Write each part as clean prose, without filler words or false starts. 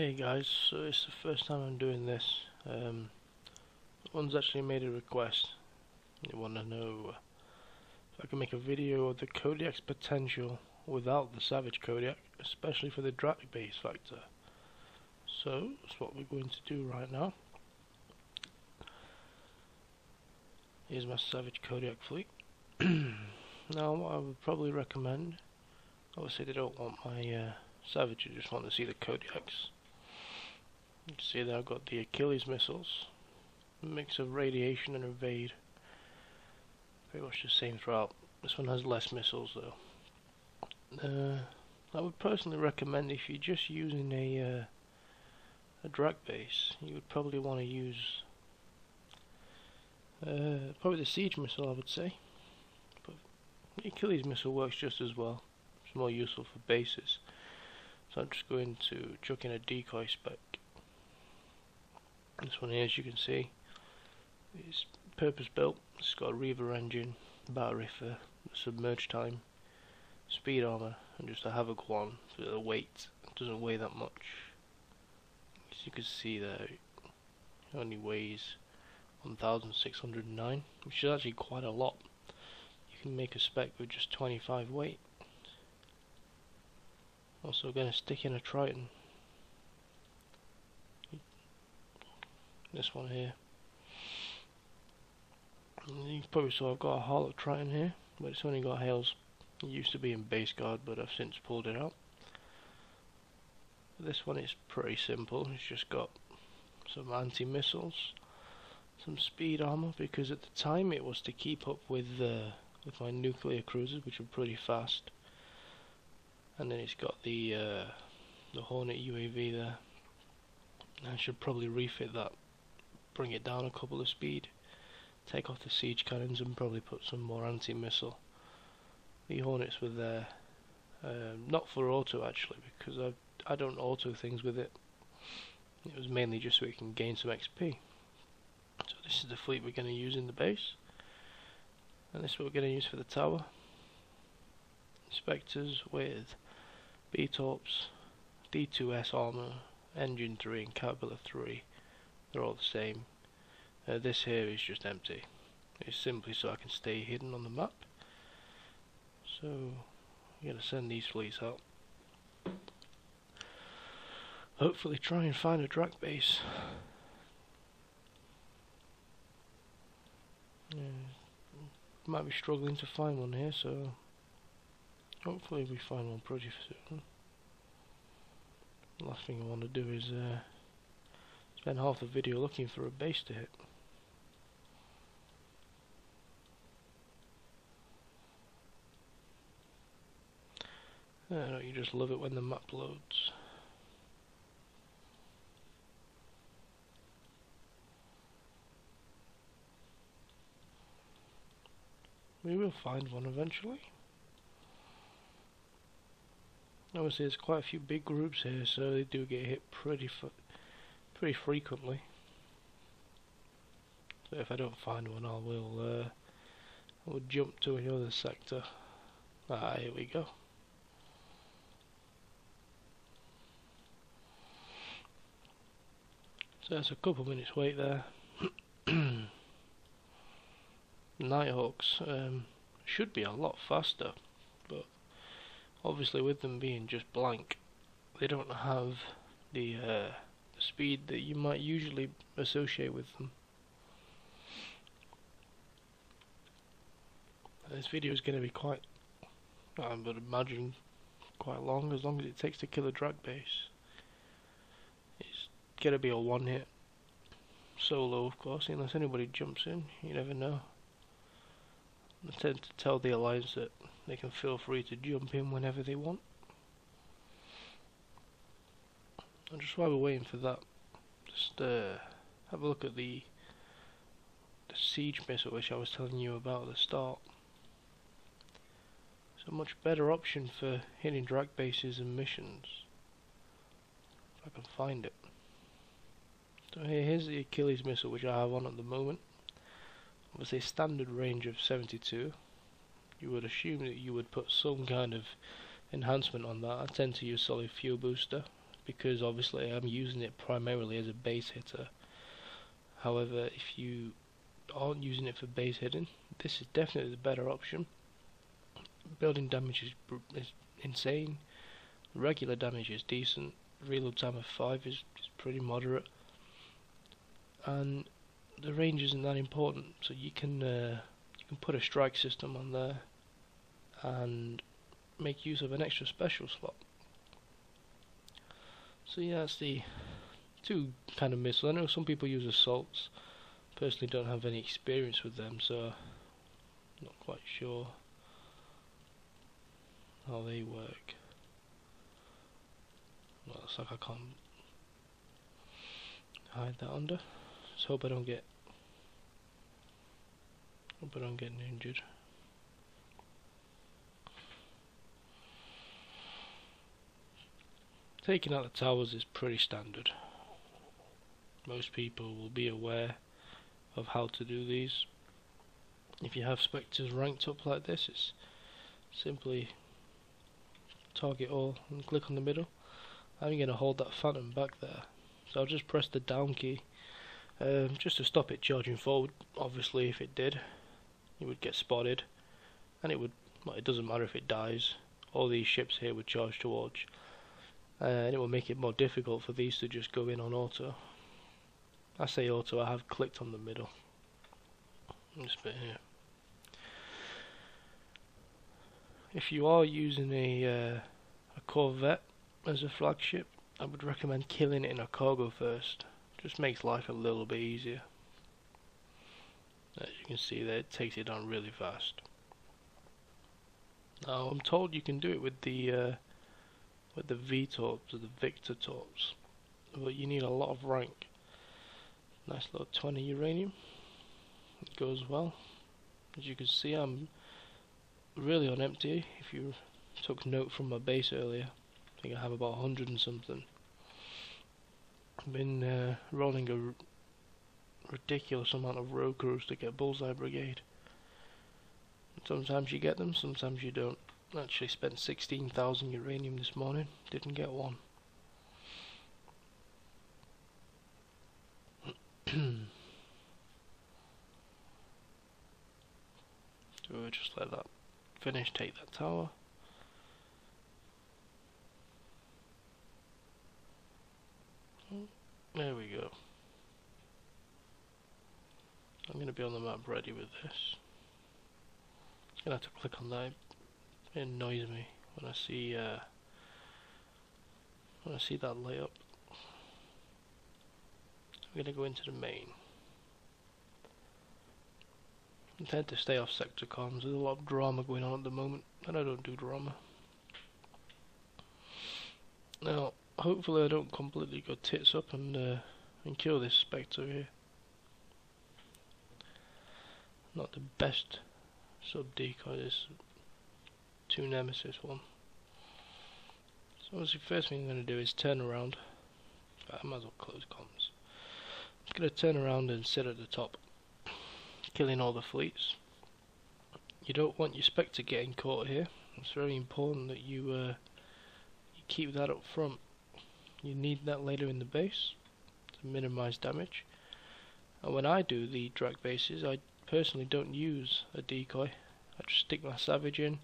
Hey guys, so it's the first time I'm doing this. One's actually made a request. They want to know if I can make a video of the Kodiak's potential without the Savage Kodiak, especially for the Drac base factor. So that's what we're going to do right now. Here's my Savage Kodiak fleet. Now what I would probably recommend, obviously they don't want my Savage, they just want to see the Kodiaks. You can see that I've got the Achilles missiles, a mix of radiation and evade, pretty much the same throughout. This one has less missiles though. I would personally recommend, if you're just using a Drac base, you would probably want to use probably the siege missile, I would say, but the Achilles missile works just as well. It's more useful for bases, so I'm just going to chuck in a decoy spec. This one here, as you can see, is purpose built. It's got a Reaver engine, battery for submerge time, speed armor, and just a Havoc one for the weight. It doesn't weigh that much. As you can see there, it only weighs 1,609, which is actually quite a lot. You can make a spec with just 25 weight. Also going to stick in a Triton. This one here. And you probably saw I've got a Harlock Triton here, but it's only got hails. It used to be in base guard, but I've since pulled it out. This one is pretty simple. It's just got some anti-missiles, some speed armor, because at the time it was to keep up with my nuclear cruisers, which are pretty fast. And then it's got the Hornet UAV there. I should probably refit that, bring it down a couple of speed, take off the siege cannons, and probably put some more anti-missile. The Hornets were there, not for auto actually, because I don't auto things with it. It was mainly just so it can gain some XP. So this is the fleet we're going to use in the base, and this is what we're going to use for the tower. Inspectors with B-Torps, D2S armor, Engine 3 and Caterpillar 3. They're all the same. This here is just empty. It's simply so I can stay hidden on the map. So I'm going to send these fleets out. Hopefully try and find a Drac base. Might be struggling to find one here, so hopefully we find one pretty soon. Last thing I want to do is spend half the video looking for a base to hit. You just love it when the map loads. We will find one eventually. Obviously there's quite a few big groups here, so they do get hit pretty frequently. So if I don't find one, I will jump to another sector. Here we go. So that's a couple minutes wait there. Nighthawks should be a lot faster, but obviously with them being just blank, they don't have the speed that you might usually associate with them. This video is going to be quite, I would imagine, quite long, as it takes to kill a Drac base. It's going to be a one hit, solo of course, unless anybody jumps in, you never know. I tend to tell the Alliance that they can feel free to jump in whenever they want. And just while we're waiting for that, just have a look at the siege missile which I was telling you about at the start. It's a much better option for hitting Drac bases and missions, if I can find it. So here's the Achilles missile which I have on at the moment. Obviously standard range of 72. You would assume that you would put some kind of enhancement on that. I tend to use solid fuel booster because obviously I'm using it primarily as a base hitter. However, if you aren't using it for base hitting, this is definitely the better option. Building damage is insane, regular damage is decent, reload time of 5 is pretty moderate, and the range isn't that important, so you can put a strike system on there and make use of an extra special slot. So yeah, that's the two kind of missiles. I know some people use assaults. Personally don't have any experience with them, so not quite sure how they work. Well, looks like I can't hide that under. Just hope I don't get injured. Taking out the towers is pretty standard. Most people will be aware of how to do these. If you have spectres ranked up like this, it's simply target all and click on the middle. I'm going to hold that phantom back there, so I'll just press the down key just to stop it charging forward. Obviously if it did, it would get spotted, and it doesn't matter if it dies, all these ships here would charge towards, and it will make it more difficult for these to just go in on auto. I say auto, I have clicked on the middle. This bit here. If you are using a corvette as a flagship, I would recommend killing it in a cargo first. Just makes life a little bit easier. As you can see there, it takes it down really fast. Now I'm told you can do it with the V torps or the Victor torps, but you need a lot of rank. Nice little 20 uranium. It goes well. As you can see, I'm really on empty. If you took note from my base earlier, I think I have about 100 and something. I've been rolling a ridiculous amount of road crews to get Bullseye Brigade. Sometimes you get them, sometimes you don't. I actually spent 16,000 uranium this morning, didn't get one. So we'll just let that finish, take that tower. There we go. I'm going to be on the map ready with this. I'm going to have to click on that. It annoys me when I see that light up. I'm going to go into the main. I tend to stay off sector comms. There's a lot of drama going on at the moment, and I don't do drama. Now, hopefully I don't completely go tits up and kill this spectre here. Not the best sub decoy, this 2 Nemesis one. So obviously first thing I'm going to do is turn around. I might as well close comms. I'm just going to turn around and sit at the top, killing all the fleets. You don't want your spectre getting caught here. It's very important that you keep that up front. You need that later in the base to minimize damage. And when I do the Drac bases, I personally don't use a decoy. I just stick my Savage in,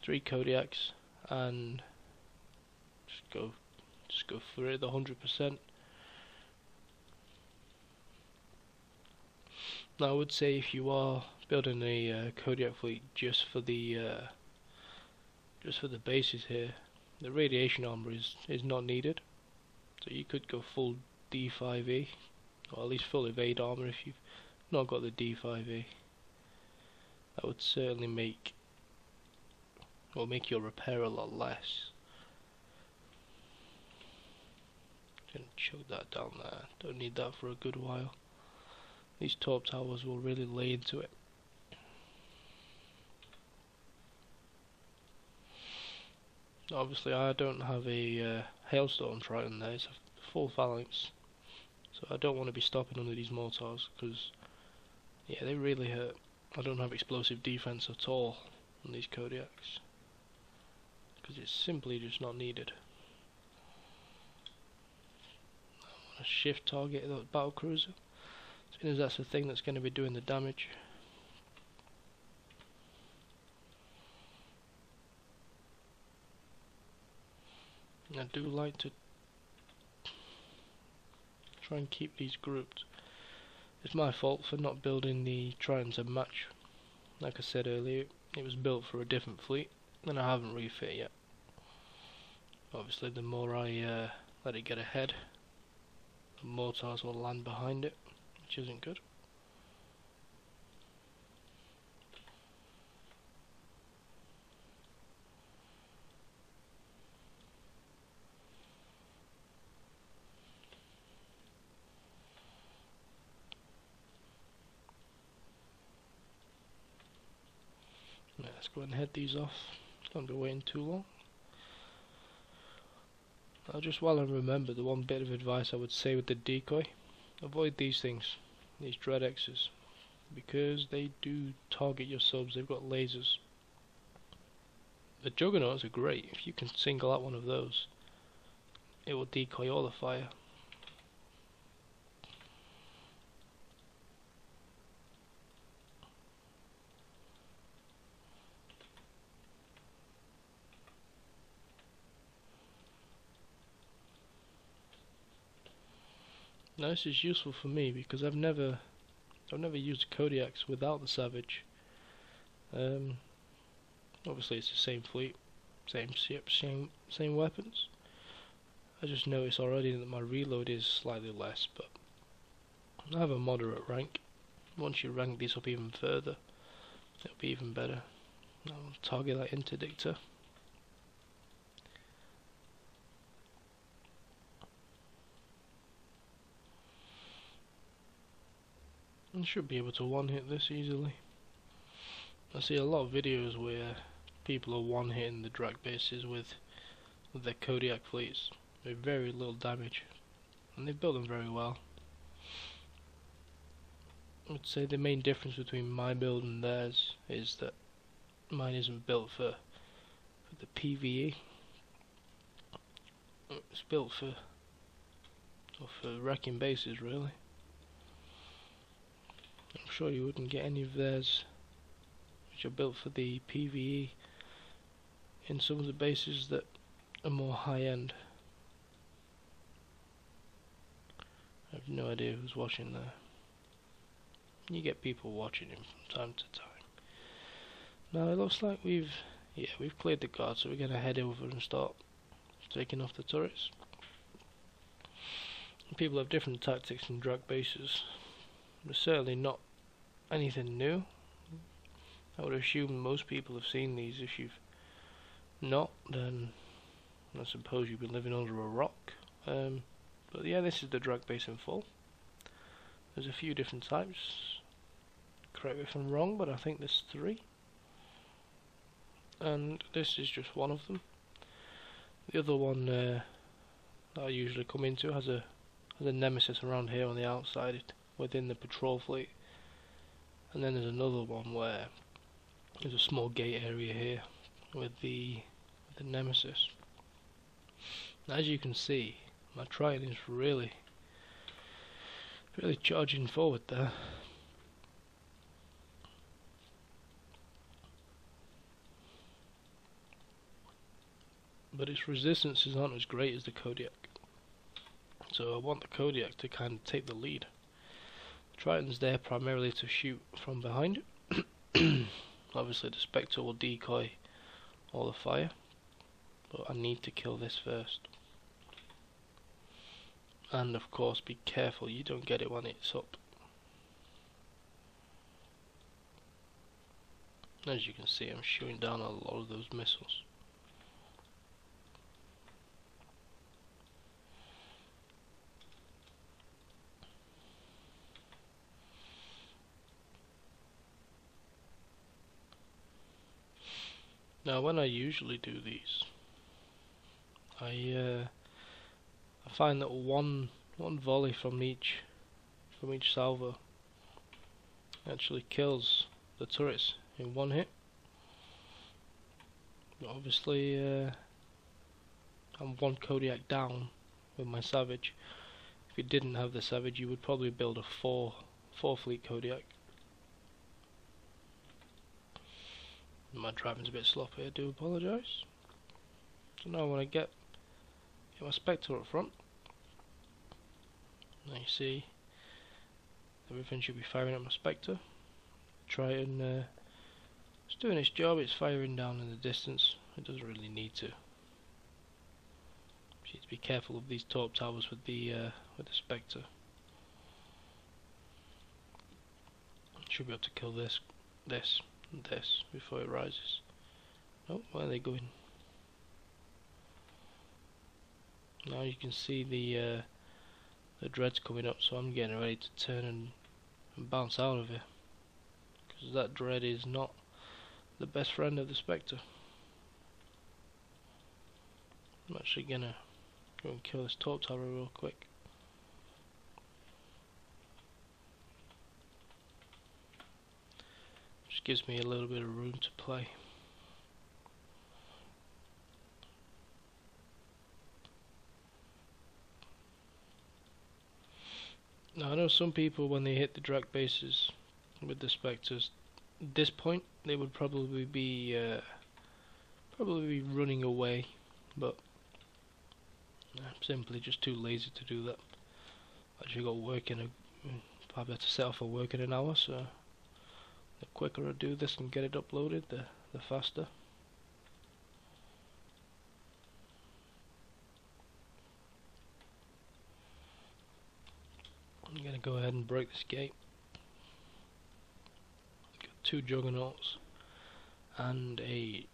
3 Kodiaks, and just go for it, the 100%. Now I would say if you are building a Kodiak fleet just for the bases here, the radiation armor is not needed. So you could go full D5E, or at least full evade armor if you've not got the D5E. That would certainly make your repair a lot less. Gonna choke that down there. Don't need that for a good while. These top towers will really lay into it. Obviously I don't have a hailstorm Triton there, it's a full phalanx, so I don't want to be stopping under these mortars, because yeah, they really hurt. I don't have explosive defense at all on these Kodiaks, because it's simply just not needed. a shift target of the battle cruiser, seeing as that's the thing that's going to be doing the damage. And I do like to try and keep these grouped. It's my fault for not building the trying to match. Like I said earlier, it was built for a different fleet and I haven't refit yet. Obviously the more I let it get ahead, the mortars will land behind it, which isn't good. Yeah, let's go ahead and head these off. Don't be waiting too long. Now, just while I remember, the one bit of advice I would say with the decoy, avoid these things, these Dreadx's, because they do target your subs. They've got lasers. The juggernauts are great. If you can single out one of those, it will decoy all the fire. Now this is useful for me because I've never used Kodiaks without the Savage. Obviously it's the same fleet, same ships, same weapons. I just noticed already that my reload is slightly less, but I have a moderate rank. Once you rank these up even further, it'll be even better. I'll target that interdictor. I should be able to one-hit this easily. I see a lot of videos where people are one-hitting the Drac bases with their Kodiak fleets with very little damage, and they've built them very well. I would say the main difference between my build and theirs is that mine isn't built for the PvE. It's built for wrecking bases, really. I'm sure you wouldn't get any of theirs which are built for the PvE in some of the bases that are more high-end. I have no idea who's watching there. You get people watching him from time to time. Now it looks like we've cleared the guard, so we're going to head over and start taking off the turrets. People have different tactics in Drac bases. There's certainly not anything new. I would assume most people have seen these. If you've not, then I suppose you've been living under a rock. But yeah, this is the Drac base in full. There's a few different types. Correct me if I'm wrong, but I think there's 3. And this is just one of them. The other one that I usually come into has a nemesis around here on the outside within the patrol fleet. And then there's another one where there's a small gate area here with the nemesis. Now, as you can see, my Triton is really charging forward there. But its resistances aren't as great as the Kodiak. So I want the Kodiak to kind of take the lead. The Triton's there primarily to shoot from behind. Obviously the Spectre will decoy all the fire, but I need to kill this first. And of course be careful you don't get it when it's up. As you can see, I'm shooting down a lot of those missiles. Now when I usually do these, I find that one volley from each salvo actually kills the turrets in one hit. But obviously I'm one Kodiak down with my Savage. if you didn't have the Savage, you would probably build a four fleet Kodiak. My driving's a bit sloppy, I do apologise. So now I want to get my Spectre up front. Now you see everything should be firing at my Spectre. Try and it's doing its job, it's firing down in the distance. It doesn't really need to. You need to be careful of these torp towers with the Spectre. Should be able to kill this, and this before it rises. Oh, where are they going? Now you can see the dreads coming up, so I'm getting ready to turn and bounce out of here, because that dread is not the best friend of the Spectre. I'm actually gonna go and kill this torp tower real quick. Just gives me a little bit of room to play. Now I know some people, when they hit the Drac bases with the Spectres, at this point they would probably be running away, but I'm simply just too lazy to do that. Actually got work in probably have to set off for work in an hour, so the quicker I do this and get it uploaded, the faster. I'm gonna go ahead and break this gate. Got 2 Juggernauts and a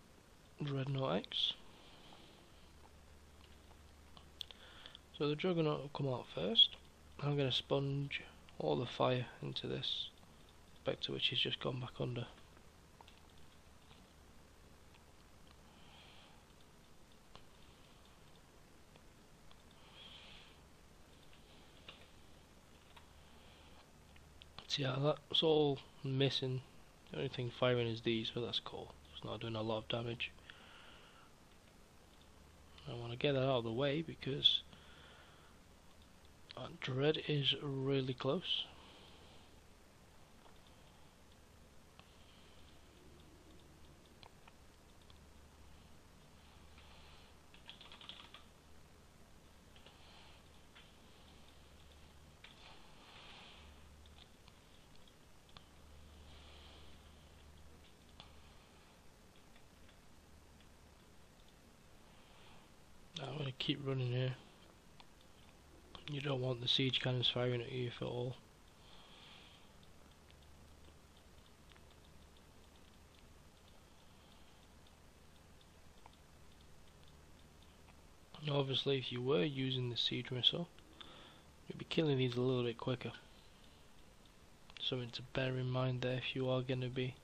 Dreadnought X. So the Juggernaut will come out first. I'm gonna sponge all the fire into this Spectre, which has just gone back under. So yeah, that's all missing. The only thing firing is these, but that's cool. It's not doing a lot of damage. I want to get that out of the way because Dread is really close. I'm going to keep running here. You don't want the siege cannons firing at you if at all. Obviously, if you were using the siege missile, you'd be killing these a little bit quicker. Something to bear in mind there if you are going to be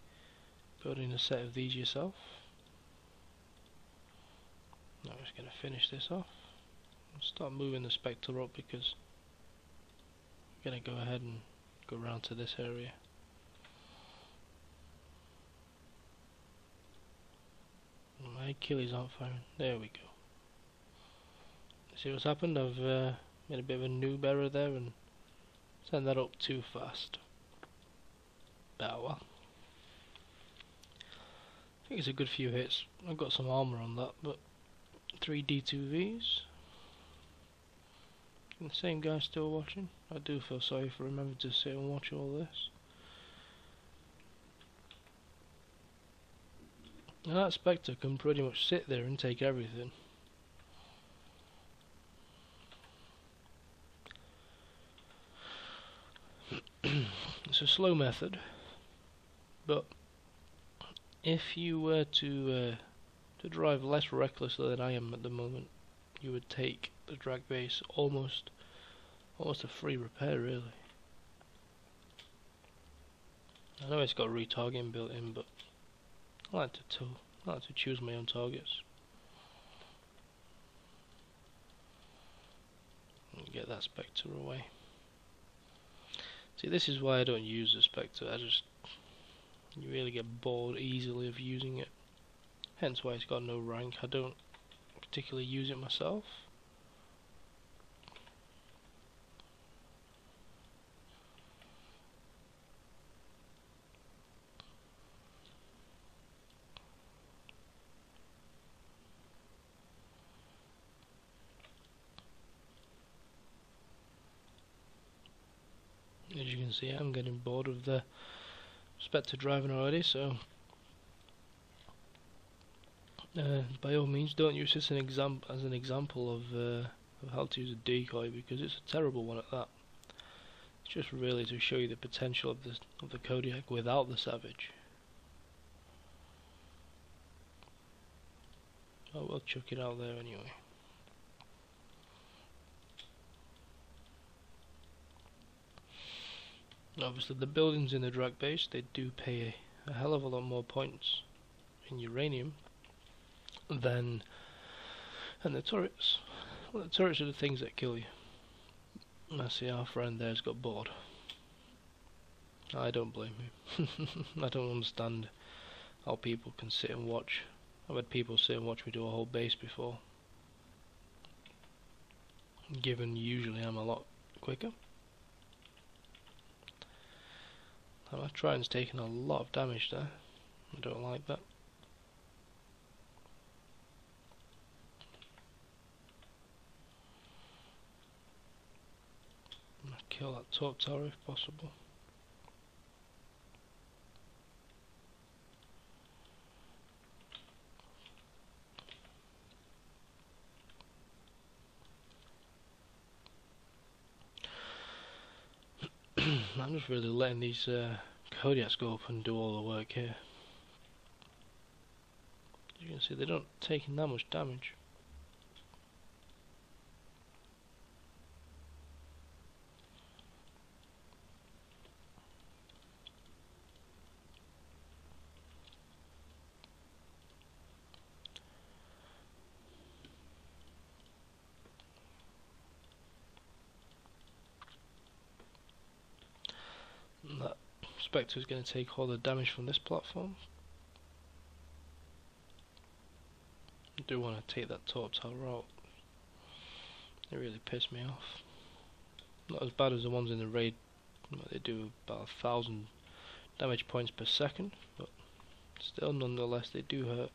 building a set of these yourself. Now I'm just going to finish this off. I'll start moving the Spectre up because I'm going to go ahead and go around to this area. My Achilles aren't firing. There we go. See what's happened? I've made a bit of a noob error there and sent that up too fast. Oh well. I think it's a good few hits. I've got some armour on that, but 3 D2Vs. And the same guy still watching. I do feel sorry for remembering to sit and watch all this. Now that Spectre can pretty much sit there and take everything. It's a slow method, but if you were to drive less recklessly than I am at the moment, you would take the Drac base almost a free repair, really. I know it's got retargeting built in, but I like to choose my own targets. And get that Spectre away. See, this is why I don't use the Spectre. You really get bored easily of using it. Hence why it's got no rank. I don't particularly use it myself. can see, I'm getting bored of the Spectre driving already, so by all means don't use this as an example of how to use a decoy, because it's a terrible one at that. It's just really to show you the potential of the Kodiak without the Savage. Oh, we'll chuck it out there anyway. Obviously the buildings in the Drac base, they do pay a hell of a lot more points in uranium than the turrets. Well, the turrets are the things that kill you. I see our friend there's got bored. I don't blame him. I don't understand how people can sit and watch. I've had people sit and watch me do a whole base before, given usually I'm a lot quicker. And my Triton's taking a lot of damage there. I don't like that. I'm gonna kill that top tower if possible. I'm just really letting these Kodiaks go up and do all the work here. As you can see, they don't take that much damage. And that Spectre is going to take all the damage from this platform. I do want to take that top tower out. They really piss me off. Not as bad as the ones in the raid. They do about 1,000 damage points per second, but still nonetheless they do hurt.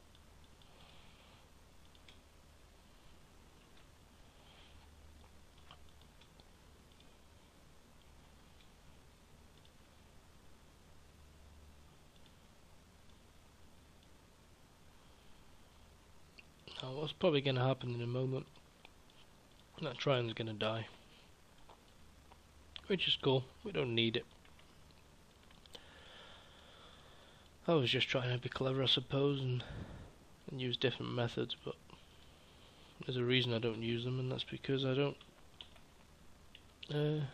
Now what's probably going to happen in a moment, that Triton's going to die. Which is cool, we don't need it. I was just trying to be clever, I suppose, and use different methods, but there's a reason I don't use them, and that's because I don't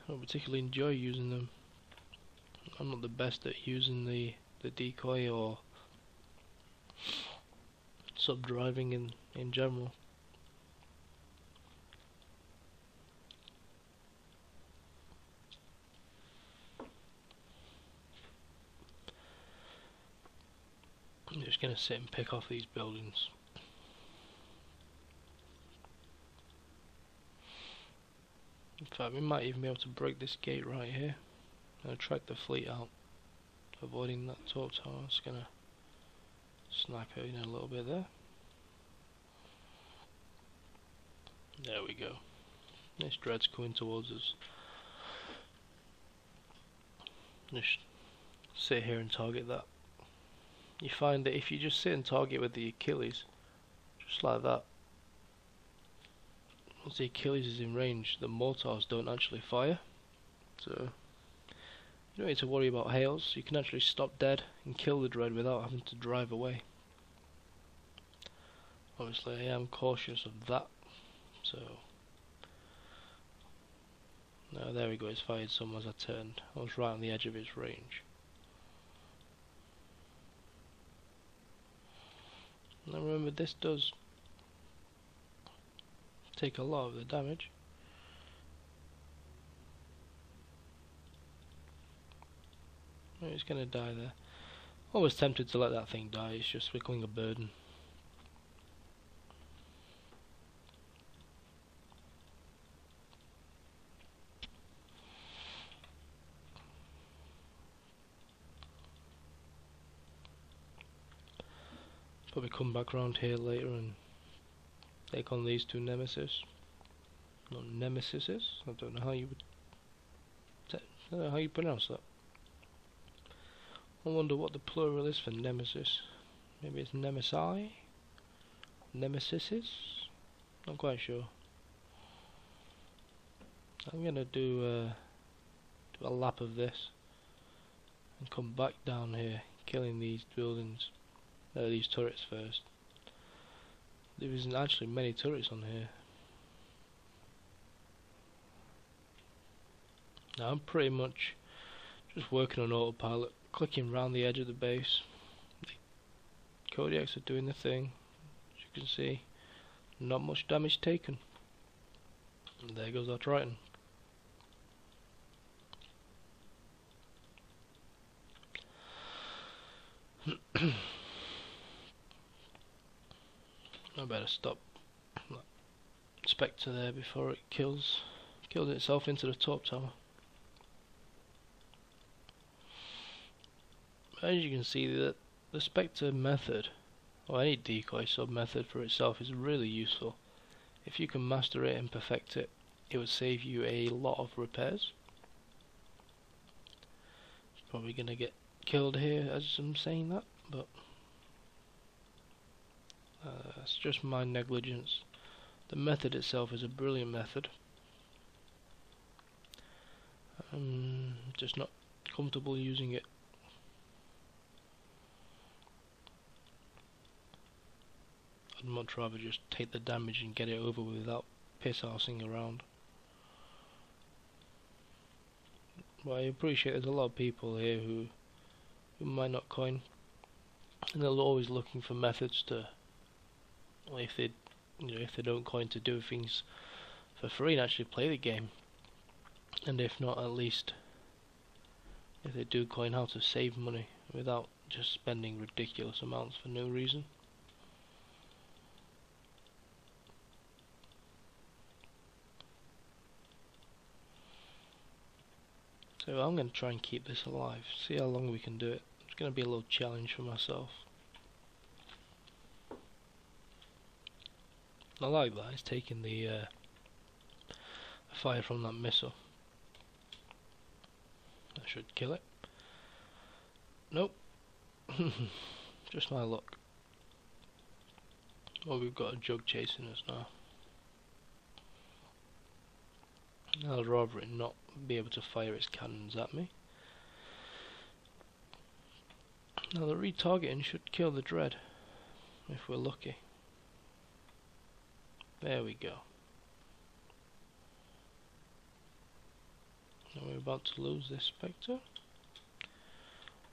particularly enjoy using them. I'm not the best at using the decoy or sub-driving in general. I'm just going to sit and pick off these buildings. In fact, we might even be able to break this gate right here and attract the fleet out, avoiding that top tower. It's going to snipe it in a little bit there. There we go. This dread's coming towards us. Just sit here and target that. You find that if you just sit and target with the Achilles, just like that, once the Achilles is in range, the mortars don't actually fire. So you don't need to worry about hails. You can actually stop dead and kill the dread without having to drive away. Obviously I am cautious of that. So now there we go, it's fired some as I turned. I was right on the edge of its range. Now remember, this does take a lot of the damage. It's gonna die there. I was tempted to let that thing die, it's just becoming a burden. Probably come back around here later and take on these two nemesis. Not nemesises, I don't know how you would I don't know how you pronounce that. I wonder what the plural is for nemesis. Maybe it's nemesi? Nemesises? Not quite sure. I'm gonna do a lap of this and come back down here, killing these buildings, these turrets first. There isn't actually many turrets on here. Now I'm pretty much just working on autopilot, clicking around the edge of the base. The Kodiaks are doing the thing. As you can see, not much damage taken. And there goes our Triton. I better stop that Spectre there before it kills itself into the top tower. As you can see, the Spectre method, or any decoy sub method for itself, is really useful. If you can master it and perfect it, it would save you a lot of repairs. Probably gonna get killed here as I'm saying that, but that's just my negligence. The method itself is a brilliant method. I'm just not comfortable using it. I'd much rather just take the damage and get it over without piss-arsing around. But I appreciate there's a lot of people here who might not coin, and they're always looking for methods to, well, if they don't coin, to do things for free and actually play the game, and if not, at least if they do coin, how to save money without just spending ridiculous amounts for no reason. So I'm going to try and keep this alive, see how long we can do it. It's going to be a little challenge for myself. I like that, it's taking the fire from that missile. That should kill it. Nope. Just my luck. Well, we've got a jug chasing us now. I'd rather it not be able to fire its cannons at me. Now the retargeting should kill the dread, if we're lucky. There we go. Now we're about to lose this Spectre.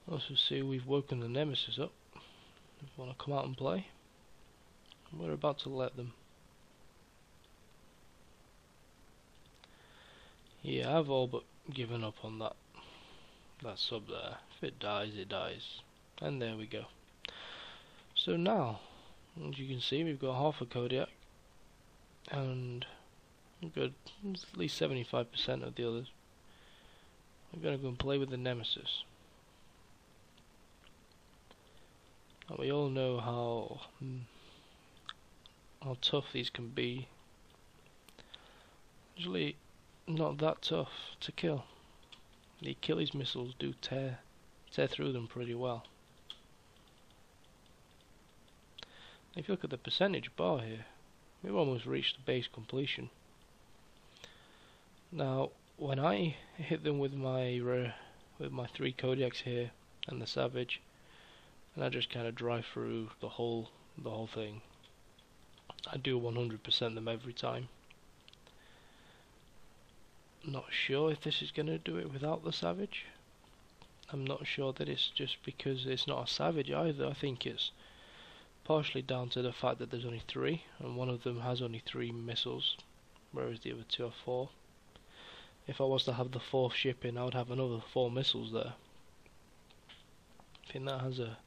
Also see we've woken the Nemesis up. If you want to come out and play, we're about to let them. Yeah, I've all but given up on that sub there. If it dies, it dies. And there we go. So now, as you can see, we've got half a Kodiak, and we've got at least 75% of the others. I'm going to go and play with the Nemesis. And we all know how tough these can be. Usually not that tough to kill. The Achilles missiles do tear through them pretty well. If you look at the percentage bar here, we've almost reached the base completion. Now, when I hit them with my 3 Kodiaks here and the Savage, and I just kind of drive through the whole thing, I do 100% them every time. Not sure if this is going to do it without the Savage. I'm not sure that it's just because it's not a Savage either. I think it's partially down to the fact that there's only 3, and one of them has only 3 missiles, whereas the other 2 are 4. If I was to have the 4th ship in, I would have another 4 missiles there. I think that has a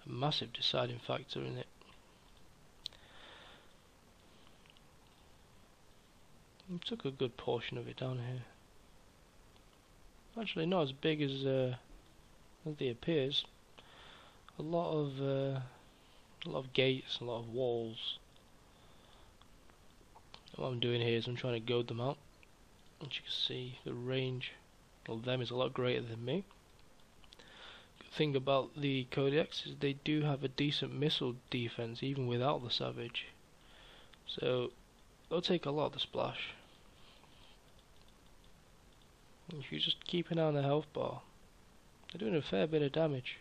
massive deciding factor in it. I took a good portion of it down here. Actually, not as big as it appears. A lot of gates, a lot of walls. And what I'm doing here is I'm trying to goad them out. As you can see, the range well, them is a lot greater than me. Good thing about the Kodiaks is they do have a decent missile defense even without the Savage. So they'll take a lot of the splash. If you just keep an eye on the health bar, they're doing a fair bit of damage.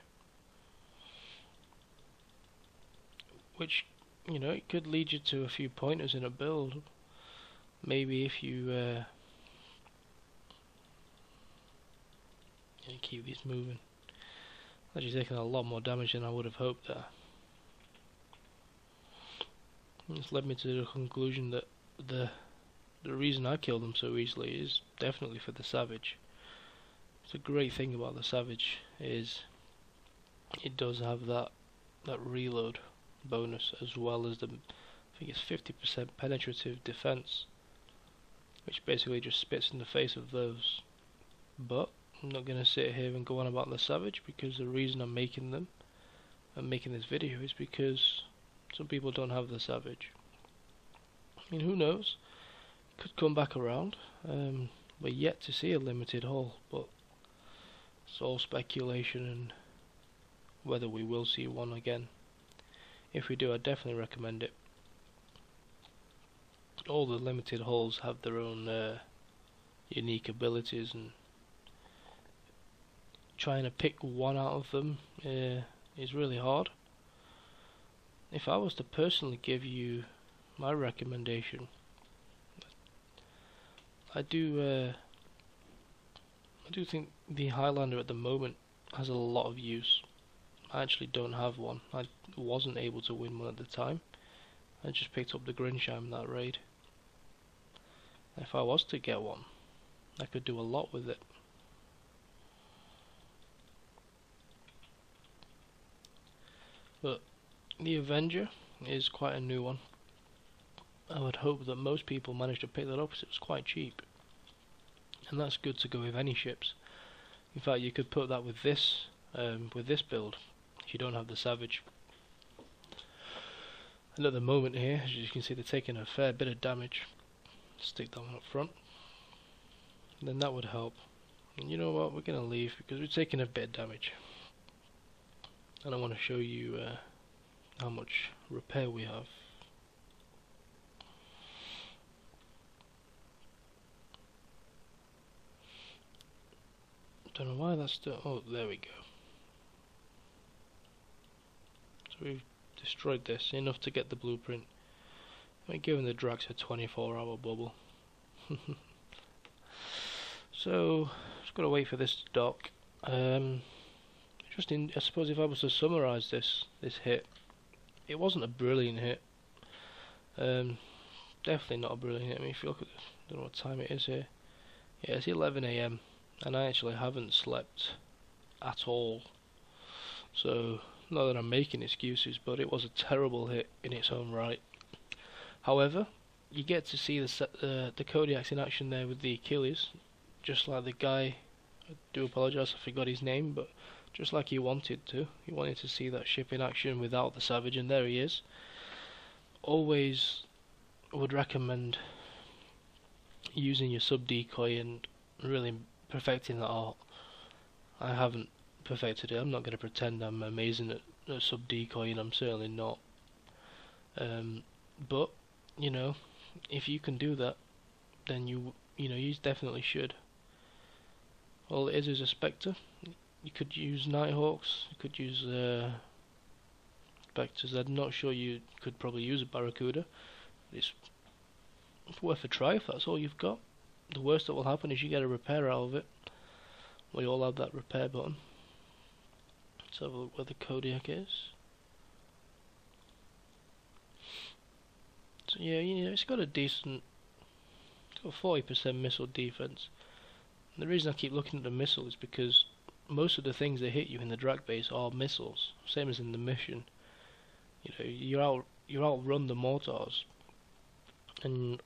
Which, you know, it could lead you to a few pointers in a build. Maybe if you keep these moving. Actually taking a lot more damage than I would have hoped there. It's led me to the conclusion that the reason I killed them so easily is definitely for the Savage. It's a great thing about the Savage is it does have that reload bonus, as well as the, I think it's 50% penetrative defense, which basically just spits in the face of those. But I'm not going to sit here and go on about the Savage, because the reason I'm making this video is because some people don't have the Savage. I mean, who knows? Could come back around. We're yet to see a limited haul, but it's all speculation and whether we will see one again. If we do, I definitely recommend it. All the limited hauls have their own unique abilities, and trying to pick one out of them is really hard. If I was to personally give you my recommendation, I do think the Highlander at the moment has a lot of use. I actually don't have one. I wasn't able to win one at the time. I just picked up the Grinsheim in that raid. If I was to get one, I could do a lot with it. But the Avenger is quite a new one. I would hope that most people manage to pick that up, because it was quite cheap. And that's good to go with any ships. In fact, you could put that with this build if you don't have the Savage. And at the moment here, as you can see, they're taking a fair bit of damage. Stick that one up front, and then that would help. And you know what, we're going to leave because we're taking a bit of damage, and I want to show you how much repair we have. Don't know why that's still... oh, there we go. So we've destroyed this, enough to get the blueprint. We're giving the Dracs a 24-hour bubble. So, just gotta wait for this to dock. I suppose if I was to summarise this hit, it wasn't a brilliant hit. Definitely not a brilliant hit. I mean, if you look at this, I don't know what time it is here. Yeah, it's 11 AM, and I actually haven't slept at all. So, not that I'm making excuses, but it was a terrible hit in its own right. However, you get to see the Kodiaks in action there with the Achilles, just like the guy, I do apologise, I forgot his name, but just like he wanted to. He wanted to see that ship in action without the Savage, and there he is. Always would recommend using your sub decoy and really perfecting that art. I haven't perfected it. I'm not going to pretend I'm amazing at sub decoy, and I'm certainly not. But you know, if you can do that, then you definitely should. All it is a Spectre. You could use Nighthawks. You could use Spectres. I'm not sure you could probably use a Barracuda. It's worth a try if that's all you've got. The worst that will happen is you get a repair out of it. We all have that repair button. Let's have a look where the Kodiak is. So yeah, it's got a decent, it's got 40% missile defense. And the reason I keep looking at the missile is because most of the things that hit you in the Drac base are missiles, same as in the mission. You know, you outrun the mortars, and